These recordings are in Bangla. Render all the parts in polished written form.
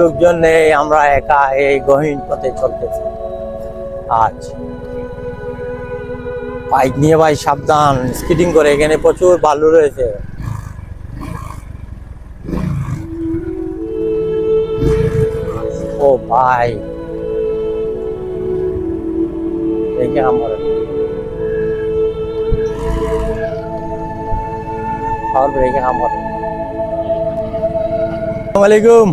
লোকজন নেই, আমরা একা এই গহীন পথে চলতেছি। আচ্ছা, বাইক নিয়ে ভাই সাবধান, স্কিডিং করে, এখানে প্রচুর বালু রয়েছে। ও ভাই, দেখে আমার और ब्रेक है। हम वालेकुम,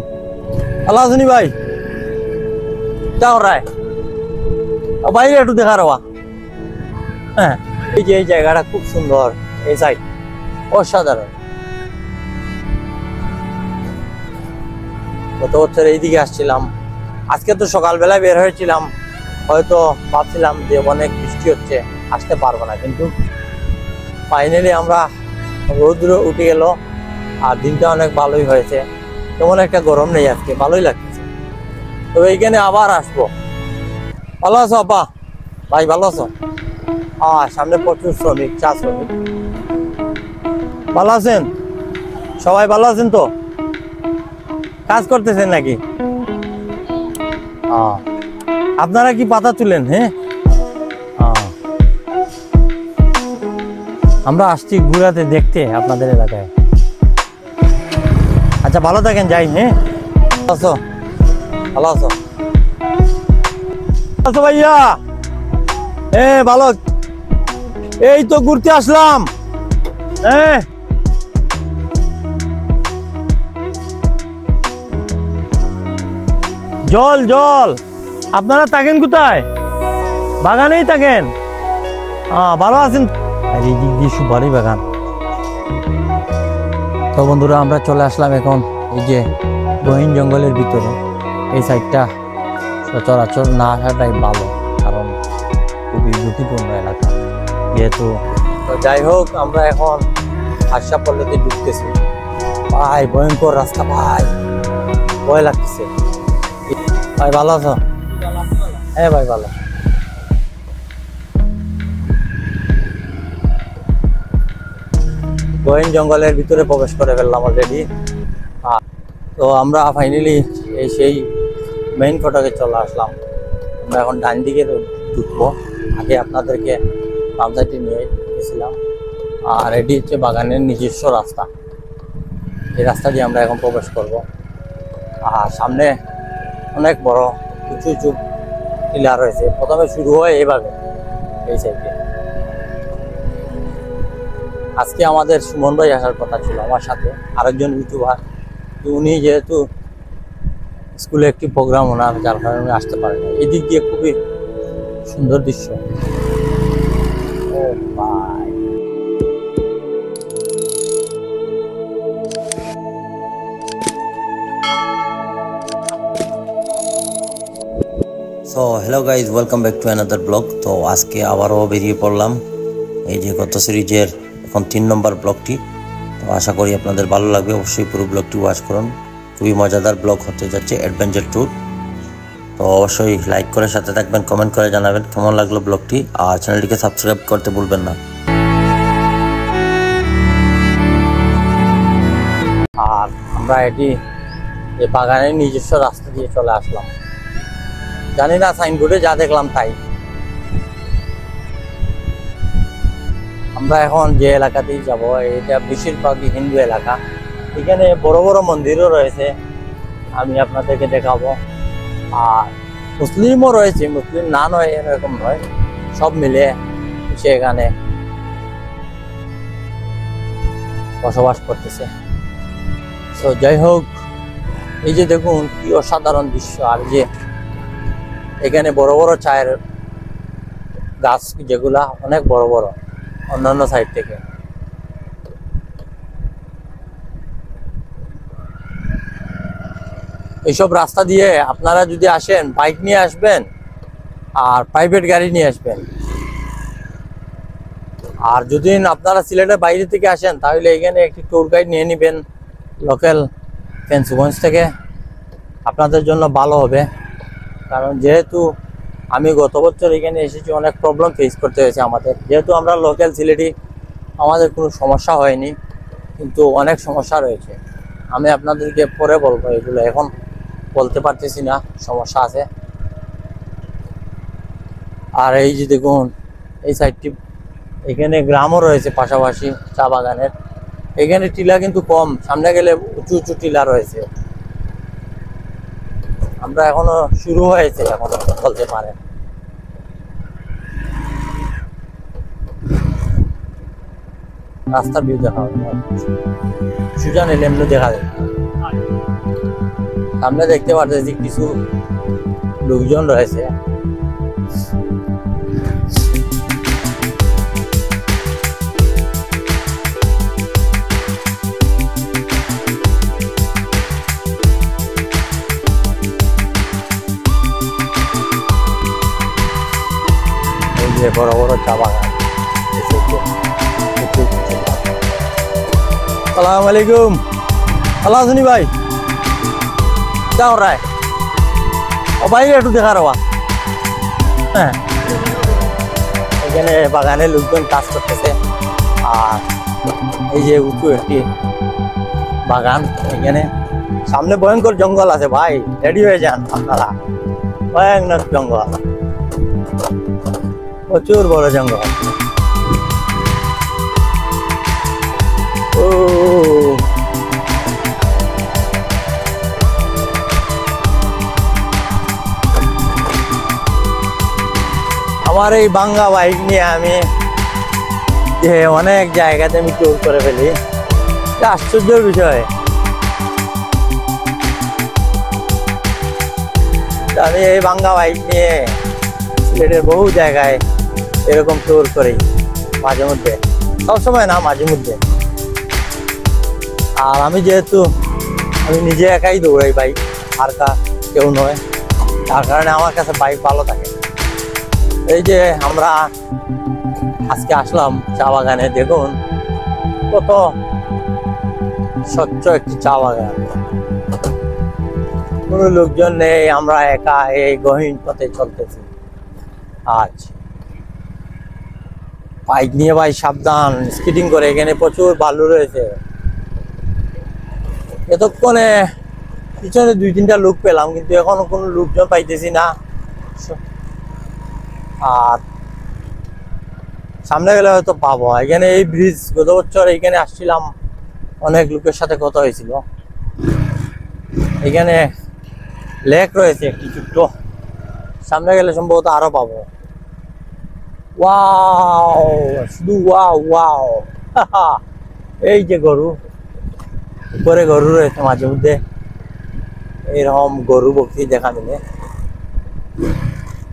अल्लाह सुनी भाई, क्या हो रहा है? अब भाई একটু দেখা রবা। হ্যাঁ, এই যে এই জায়গাটা খুব সুন্দর, এই সাইড অসাধারণ। গত বছর এইদিকে আসছিলাম, আজকে তো সকালবেলায় বের হয়েছিলাম, হয়তো ভাবছিলাম যে অনেক বৃষ্টি হচ্ছে, আসতে পারবো না, কিন্তু ফাইনালি আমরা রোদ্র উঠে গেল আর দিনটা অনেক ভালোই হয়েছে, তেমন একটা গরম নেই আজকে, ভালোই লাগছে। তবে এইখানে আবার আসবো। ভালো আছো আপা? ভাই ভালো আছো? সামনে প্রচুর শ্রমিক, চা শ্রমিক। ভালো আছেন সবাই? ভালো আছেন তো? কাজ করতেছেন নাকি? আপনারা কি পাতা তুলেন? হ্যাঁ, আমরা আসছি ঘুরাতে, দেখতে আপনাদের এলাকায়। আচ্ছা, ভালো থাকেন, যাই। হ্যাঁ, আছো? ভালো আছো? আছো ভাইয়া? ভালো, এই তো ঘুরতে আসলাম। জল জল, আপনারা থাকেন কোথায়? বাগানেই থাকেন? ভালো আছেন? এই দিক দিয়ে সুপারি বাগান। তো বন্ধুরা, আমরা চলে আসলাম এখন এই যে গহীন জঙ্গলের ভিতরে। এই সাইডটা সচরাচর না আসাটাই ভালো, কারণ খুবই ঝুঁকিপূর্ণ এলাকা যেহেতু। তো যাই হোক, আমরা এখন আশা পল্লীতে ঢুকতেছি। ভাই ভয়ঙ্কর রাস্তা ভাই, ভয় লাগতেছে। ভাই ভালো আছো? হ্যাঁ ভাই ভালো। গহীন জঙ্গলের ভিতরে প্রবেশ করে ফেললাম অলরেডি। তো আমরা ফাইনালি এই সেই মেইন ফটকে চলে আসলাম। আমরা এখন ডান দিকে ঢুকবো। আগে আপনাদেরকে বাম সাইডে নিয়ে গেছিলাম, আর এটি হচ্ছে বাগানের নিজস্ব রাস্তা। এই রাস্তা দিয়ে আমরা এখন প্রবেশ করব। আর সামনে অনেক বড় উঁচু উঁচু টিলা রয়েছে। প্রথমে শুরু হয় এইভাবে, এই সাইডে। আজকে আমাদের সুমন ভাই আসার কথা ছিল আমার সাথে, আরেকজন ইউটিউবার। উনি যেহেতু স্কুলে একটি প্রোগ্রাম ওনার, যার কারণে উনি আসতে পারেন। এই দিক দিয়ে খুবই সুন্দর দৃশ্য। ও ভাই, so hello guys, welcome back to another blog. তো আজকে আবারও বেরিয়ে পড়লাম এই যে গত সিরিজের এখন 3 নম্বর ব্লগটি। তো আশা করি আপনাদের ভালো লাগবে, অবশ্যই পুরো ব্লগটি ওয়াচ করুন। খুবই মজাদার ব্লগ হতে যাচ্ছে, অ্যাডভেঞ্চার ট্যুর। তো অবশ্যই লাইক করে সাথে থাকবেন, কমেন্ট করে জানাবেন কেমন লাগলো ব্লগটি, আর চ্যানেলটিকে সাবস্ক্রাইব করতে ভুলবেন না। আর আমরা এটি এই বাগানের নিজস্ব রাস্তা দিয়ে চলে আসলাম। জানি না, সাইনবোর্ডে যা দেখলাম তাই। আমরা এখন যে এলাকাতেই যাব, এটা বেশিরভাগই হিন্দু এলাকা। এখানে বড় বড় মন্দিরও রয়েছে, আমি আপনাদেরকে দেখাবো। আর মুসলিমও রয়েছে, মুসলিম না নয় এরকম নয়, সব মিলে সে এখানে বসবাস করতেছে। তো যাই হোক, এই যে দেখুন কি অসাধারণ দৃশ্য। আর যে এখানে বড় বড় চায়ের গাছ, যেগুলা অনেক বড় বড় অন্যান্য সাইড থেকে। এইসব রাস্তা দিয়ে আপনারা যদি আসেন, বাইক নিয়ে আসবেন আর প্রাইভেট গাড়ি নিয়ে আসবেন। আর যদি আপনারা সিলেটের বাইরে থেকে আসেন, তাহলে এখানে একটি ট্যুর গাইড নিয়ে নেবেন লোকাল ফেন্সগঞ্জ থেকে, আপনাদের জন্য ভালো হবে। কারণ যেহেতু আমি গত বছর এখানে এসেছি, অনেক প্রবলেম ফেস করতে হয়েছে আমাদের। যেহেতু আমরা লোকাল সিলেটি, আমাদের কোনো সমস্যা হয়নি, কিন্তু অনেক সমস্যা রয়েছে। আমি আপনাদেরকে পরে বলবো এগুলো। এখন বলতে পারতেছি না, সমস্যা আছে। আর এই যে দেখুন এই সাইডটি, এখানে গ্রামও রয়েছে পাশাপাশি চা বাগানের। এখানে টিলা কিন্তু কম, সামনে গেলে উঁচু উঁচু টিলা রয়েছে। আমরা এখনো শুরু হয়েছে, এখনো বলতে পারেন। রাস্তার ভিউ দেখা হবে, সুজা নিলে এমনি দেখা যায়। সামনে দেখতে পাচ্ছি কিছু লোকজন রয়েছে। এই যে বড় বড় চা বাগান। সালাম আলাইকুম, ভালো আছেন ভাই? যাও রায় ও বাইরে একটু দেখা রবা। হ্যাঁ, এখানে বাগানে লোকজন কাজ করতেছে। আর এই যে উঁচু একটি বাগান, এখানে সামনে ভয়ঙ্কর জঙ্গল আছে ভাই, রেডি হয়ে যান আপনারা। ভয়ঙ্কর জঙ্গল, প্রচুর বড় জঙ্গল। ও আমার এই বাঙ্গা বাইক নিয়ে আমি যে অনেক জায়গাতে আমি ট্যুর করে ফেলি, এটা আশ্চর্যের বিষয়। আমি এই বাঙ্গা বাইক নিয়ে সিলেটের বহু জায়গায় এরকম ট্যুর করি মাঝে মধ্যে, সবসময় না, মাঝে মধ্যে। আর আমি যেহেতু আমি নিজে একাই দৌড়াই বাইক, আর কেউ নয়, তার কারণে আমার কাছে বাইক ভালো থাকে। এই যে আমরা আজকে আসলাম চা বাগানে, দেখুন কত স্বচ্ছ একটি চা বাগান, কোনো লোকজন নেই, আমরা একা এই গহীন পথে চলতেছি। আজ বাইক নিয়ে ভাই সাবধান, স্কিডিং করে, এখানে প্রচুর বালু রয়েছে। এতক্ষণে পিছনে 2-3টা লোক পেলাম, কিন্তু এখনো কোনো লোকজন পাইতেছি না। আর সামনে গেলে হয়তো পাবো। এখানে এই ব্রিজ, গত বছর এখানে আসছিলাম, অনেক লোকের সাথে কথা হয়েছিল। এখানে লেক রয়েছে একটি ছোট্ট, সামনে গেলে সম্ভবত আরো পাবো। ওয়াও, শুধু ওয়াও ওয়াও। এই যে গরু, উপরে গরু রয়েছে, মাঝে মধ্যে এরকম গরু বকরি দেখা মিলে।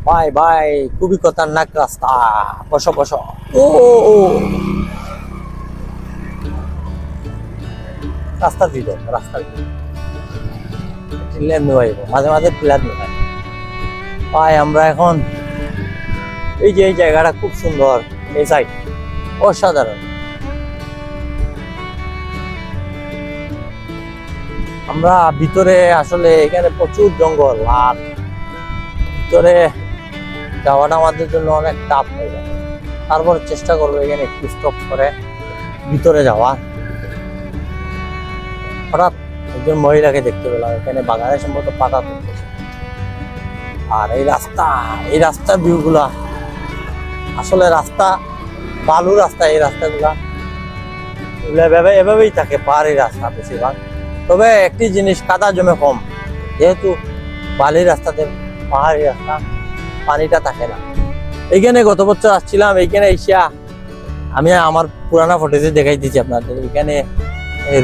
ভাই ভাই খুবই খতরনাক রাস্তা, বসো বসো। ও রাস্তার ভিতর, রাস্তার টিলার নেওয়াইব, মাঝে মাঝে টিলার নেওয়াই। ভাই আমরা এখন এই যে এই জায়গাটা খুব সুন্দর, এই সাইড অসাধারণ। আমরা ভিতরে আসলে এখানে প্রচুর জঙ্গল, আর ভিতরে যাওয়াটা আমাদের জন্য অনেক টাফ হয়ে যায়। তারপর চেষ্টা করবো এখানে একটু স্টপ করে ভিতরে যাওয়া। হঠাৎ একজন মহিলাকে দেখতে পেলাম এখানে বাগানে সম্ভবত পাতা তুলতেছে। আর এই রাস্তার ভিউ গুলা, আসলে রাস্তা বালু রাস্তা, এই রাস্তাগুলা এভাবেই থাকে, পাহাড়ি রাস্তা বেশিরভাগ। তবে একটি জিনিস, কাদা জমে কম, যেহেতু বালি রাস্তাতে, পাহাড়ি রাস্তা, পানিটা থাকে না। এইখানে গত বছর আসছিলাম, এইখানে এসিয়া আমি আমার পুরানা ফুটেজে দেখাই দিচ্ছি আপনাদের। এখানে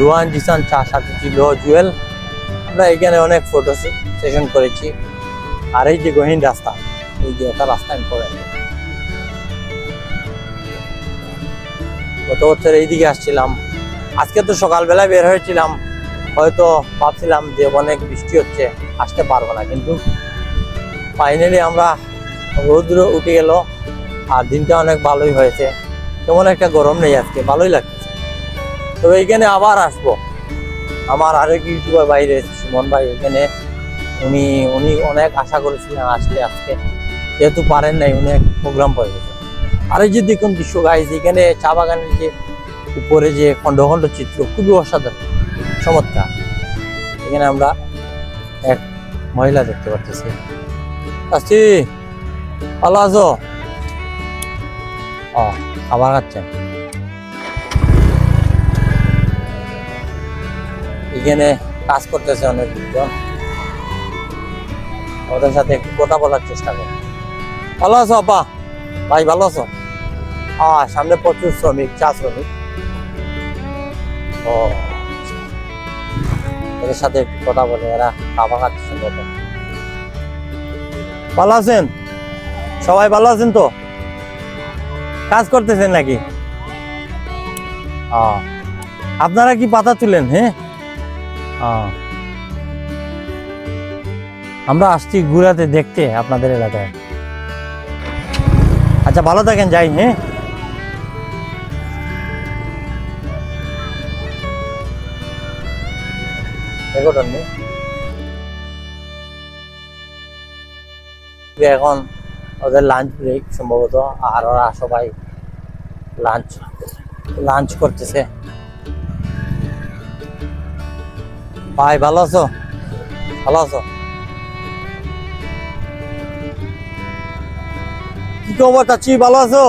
রুয়ান জিসান চা সাথে ছিল জুয়েল, আমরা এখানে অনেক ফটো সেশন করেছি। আর এই যে গহীন রাস্তা, এই যে একটা রাস্তা পড়ে, গত বছর এইদিকে আসছিলাম। আজকে তো সকালবেলায় বের হয়েছিলাম, হয়তো ভাবছিলাম যে অনেক বৃষ্টি হচ্ছে, আসতে পারবো না, কিন্তু ফাইনালি আমরা রোদ্র উঠে গেল। আর দিনটা অনেক ভালোই হয়েছে, তেমন একটা গরম নেই আজকে, ভালোই লাগছে। তবে এইখানে আবার আসবো। আমার আরেক ইউটিউবার বাইরে সুমন ভাই, এখানে উনি অনেক আশা করেছিলেন আসলে, আজকে যেহেতু পারেন নাই, উনি এক প্রোগ্রাম করে গেছে। আর এই যে দেখুন দৃশ্য গাইজ, এখানে চা বাগানের যে উপরে যে খন্ড খন্ড চিত্র, খুবই অসাধারণ, চমৎকার। এখানে আমরা এক মহিলা দেখতে পাচ্ছি। চাচি ভালো আছো? ও খাবার খাচ্ছেন। এখানে কাজ করতেছে অনেকজন, ওদের সাথে একটু কথা বলার চেষ্টা করো। ভালো আছো আপা? ভাই ভালো আছো? সামনে প্রচুর শ্রমিক, চা শ্রমিক। ও এদের সাথে একটু কথা বলে, এরা খাবার খাচ্ছে। ভালো আছেন সবাই? ভালো আছেন তো? কাজ করতেছেন নাকি? আপনারা কি পাতা তুলেন? হ্যাঁ, আমরা আসছি ঘুরাতে, দেখতে আপনাদের এলাকায়। আচ্ছা ভালো থাকেন, যাই। হ্যাঁ, এখন ওদের লাঞ্চ ব্রেক সম্ভবত, আর ওরা সবাই লাঞ্চ করতেছে। ভাই ভালো আছো? ভালো আছো? কি খবর চাচি, ভালো আছো?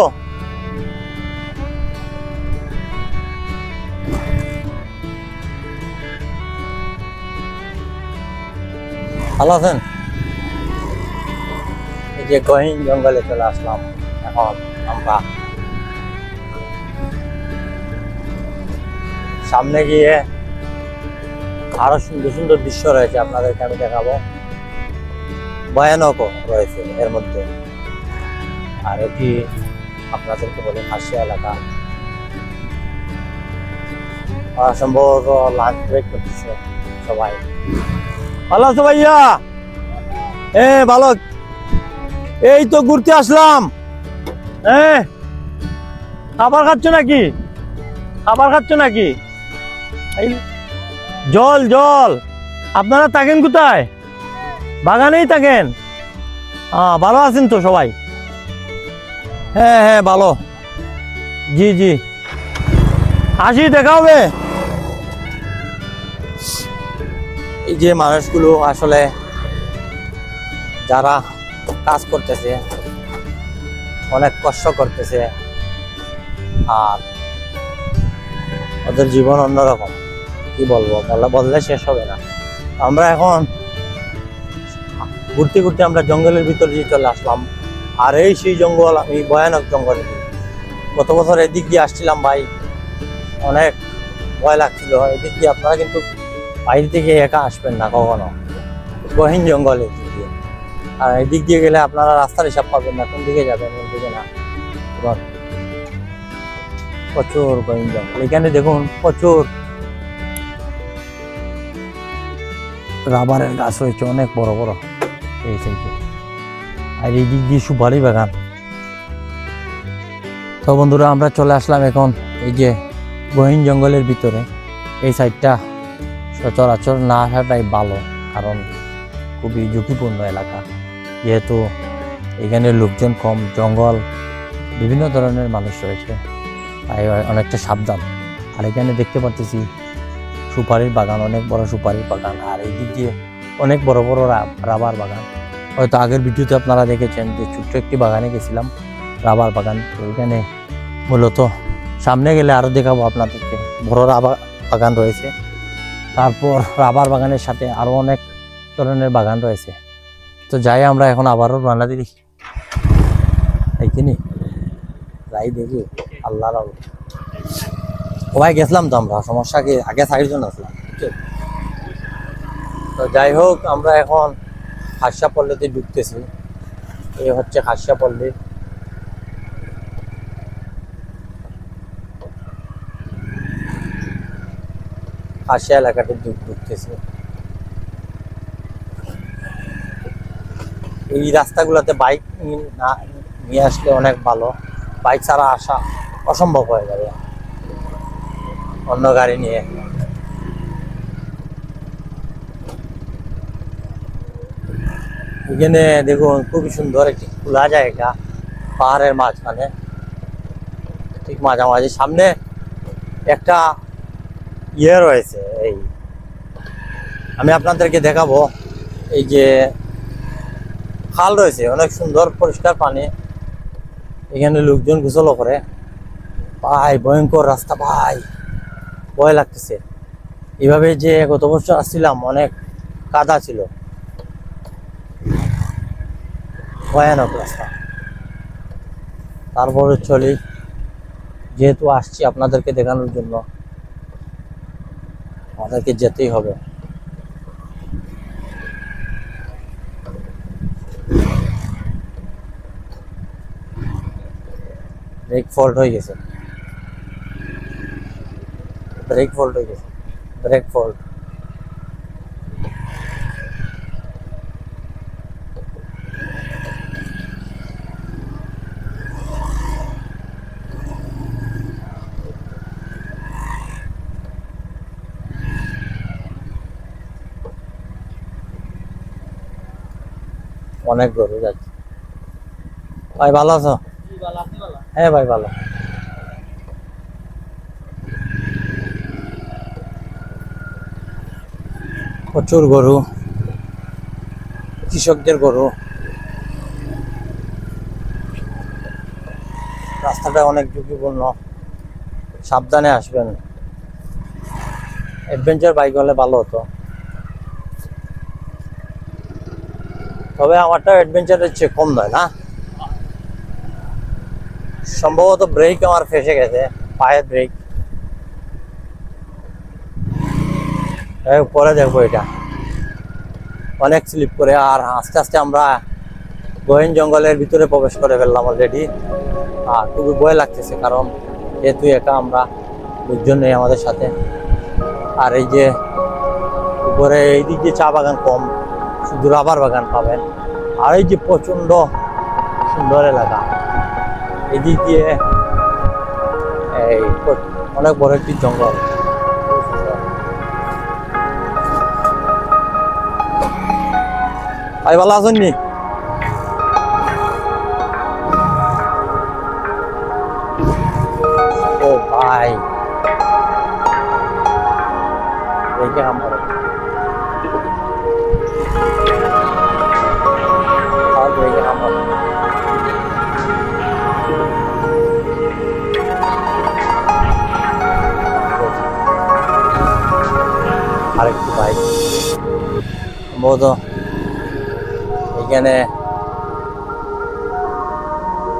ভালো আছেন? এই যে গহীন জঙ্গলে চলে আসলাম এখন আমরা। সামনে গিয়ে আরো সুন্দর সুন্দর দৃশ্য রয়েছে, আপনাদেরকে আমি দেখাবো। ভয়ানক রয়েছে এর মধ্যে। আর এটি আপনাদেরকে বলে খাসিয়া এলাকা। সম্ভবত লাঞ্চ ব্রেক করতেছে সবাই। ভালো আছো ভাইয়া? ভালো। এই তো ঘুরতে আসলাম। খাবার খাচ্ছ নাকি? খাবার খাচ্ছ নাকি? জল জল। আপনারা থাকেন কোথায়? বাগানেই থাকেন? ভালো আছেন তো সবাই? হ্যাঁ হ্যাঁ ভালো। জি জি, আসি, দেখা হবে। এই যে মানুষগুলো আসলে যারা কাজ করতেছে, অনেক কষ্ট করতেছে, আর ওদের জীবন অন্যরকম। কি বলবো, বললে শেষ হবে না। আমরা এখন ঘুরতে ঘুরতে আমরা জঙ্গলের ভিতরে চলে আসলাম। আর এই সেই জঙ্গল, আমি ভয়ানক জঙ্গলে। গত বছর এদিক দিয়ে আসছিলাম ভাই, অনেক ভয় লাগছিল। এদিক দিয়ে আপনারা কিন্তু বাইরে থেকে একা আসবেন না কখনো, গহীন জঙ্গল এদিক দিয়ে। আর এদিক দিয়ে গেলে আপনারা রাস্তার হিসাব পাবেন না, কোন দিকে যাবেন কোন দিকে না। এবার প্রচুর গহীন জঙ্গল। এখানে দেখুন প্রচুর রাবারের গাছ রয়েছে, অনেক বড় বড় এই সাইডে। আর এই দিক দিয়ে সুপারি বাগান। তো বন্ধুরা, আমরা চলে আসলাম এখন এই যে গহীন জঙ্গলের ভিতরে। এই সাইডটা সচরাচর না আসাটাই ভালো, কারণ খুবই ঝুঁকিপূর্ণ এলাকা। যেহেতু এখানে লোকজন কম, জঙ্গল, বিভিন্ন ধরনের মানুষ রয়েছে, তাই অনেকটা সাবধান। আর এখানে দেখতে পাচ্ছি সুপারির বাগান, অনেক বড় সুপারির বাগান। আর এই দিক দিয়ে অনেক বড় বড় রাবার বাগান। হয়তো আগের ভিডিওতে আপনারা দেখেছেন যে ছোট্ট একটি বাগানে গেছিলাম, রাবার বাগান। তো এখানে মূলত সামনে গেলে আরও দেখাবো আপনাদেরকে, বড় রাবার বাগান রয়েছে। তারপর রাবার বাগানের সাথে আরও অনেক ধরনের বাগান রয়েছে। তো যাই আমরা এখন আবারও রান্না দিই, এইখানে যাই দেখি। আল্লাহর সবাই গেছিলাম তো আমরা, সমস্যা কি, আগে সাইডজন আসলাম। তো যাই হোক, আমরা এখন খাসিয়া পল্লীতে ঢুকতেছি। এই হচ্ছে খাসিয়া পল্লী। খাসিয়া এলাকাতে ঢুকতেছি। এই রাস্তাগুলোতে বাইক নিয়ে আসলে অনেক ভালো, বাইক ছাড়া আসা অসম্ভব হয়ে যাবে অন্য গাড়ি নিয়ে। এখানে দেখুন খুবই সুন্দর একটি খোলা জায়গা, পাহাড়ের মাঝখানে, ঠিক মাঝামাঝি। সামনে একটা ইয়ে রয়েছে, এই আমি আপনাদেরকে দেখাবো। এই যে খাল রয়েছে, অনেক সুন্দর পরিষ্কার পানি, এখানে লোকজন গোসল করে। ভাই ভয়ঙ্কর রাস্তা ভাই, ভয় লাগতেছে। এইভাবে যে গত বছর আসছিলাম অনেক কাদা ছিল, ভয়ানক রাস্তা। তারপরে চলি, যেহেতু আসছি আপনাদেরকে দেখানোর জন্য, আমাদেরকে যেতেই হবে। ব্রেক ফল্ট হয়ে গেছে, ব্রেক ফল্ট হয়ে গেছে, ব্রেক ফল্ট। অনেক গরু যাচ্ছে। ভাই ভালো আছো? হ্যাঁ ভাই ভালো। প্রচুর গরু, কৃষকদের গরু। রাস্তাটা অনেক ঝুঁকিপূর্ণ, সাবধানে আসবেন। অ্যাডভেঞ্চার বাইক হলে ভালো হতো, তবে আমারটা অ্যাডভেঞ্চারের চেয়ে কম নয় না। সম্ভবত ব্রেক আমার ফেসে গেছে, পায়ের ব্রেক। পরে দেখবো, এটা অনেক স্লিপ করে। আর আস্তে আস্তে আমরা গহীন জঙ্গলের ভিতরে প্রবেশ করে ফেললাম অলরেডি। আর খুবই ভয় লাগতেছে, কারণ যেহেতু একা আমরা, লোকজন নেই আমাদের সাথে। আর এই যে উপরে এইদিক দিয়ে চা বাগান কম, শুধু রাবার বাগান পাবেন। আর এই যে প্রচন্ড সুন্দর এলাকা, এদিক দিয়ে এই অনেক বড় একটি জঙ্গল। ভাই ভালো আছেন নি? ও ভাই দেখে আমার আরেকটি বাইক সম্ভবত এখানে।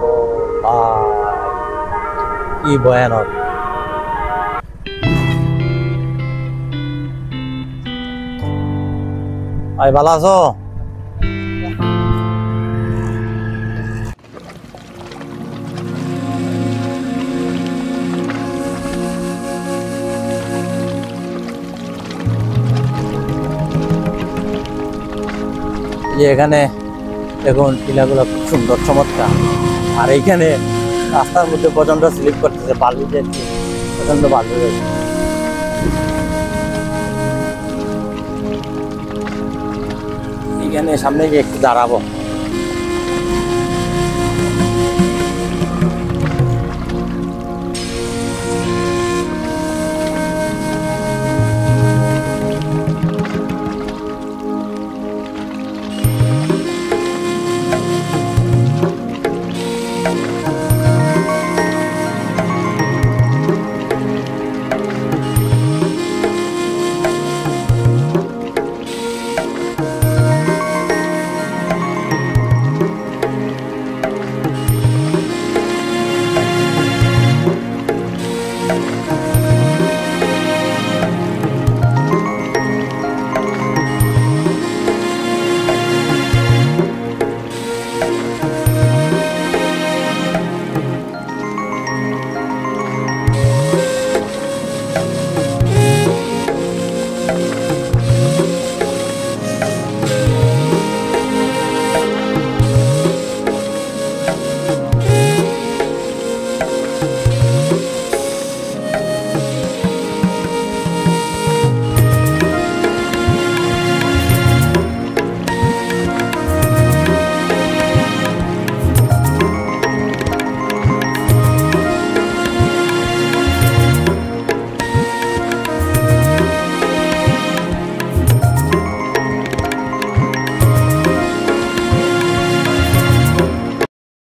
ও ভাই কি ভয়ানক। ভাই ভালো আছো? যে এখানে দেখুন টিলাগুলো খুব সুন্দর, চমৎকার। আর এইখানে রাস্তার মধ্যে প্রচন্ড স্লিপ করতেছে, বালু যাচ্ছে, প্রচন্ড বালু যাচ্ছে। এখানে সামনে গিয়ে একটু দাঁড়াবো।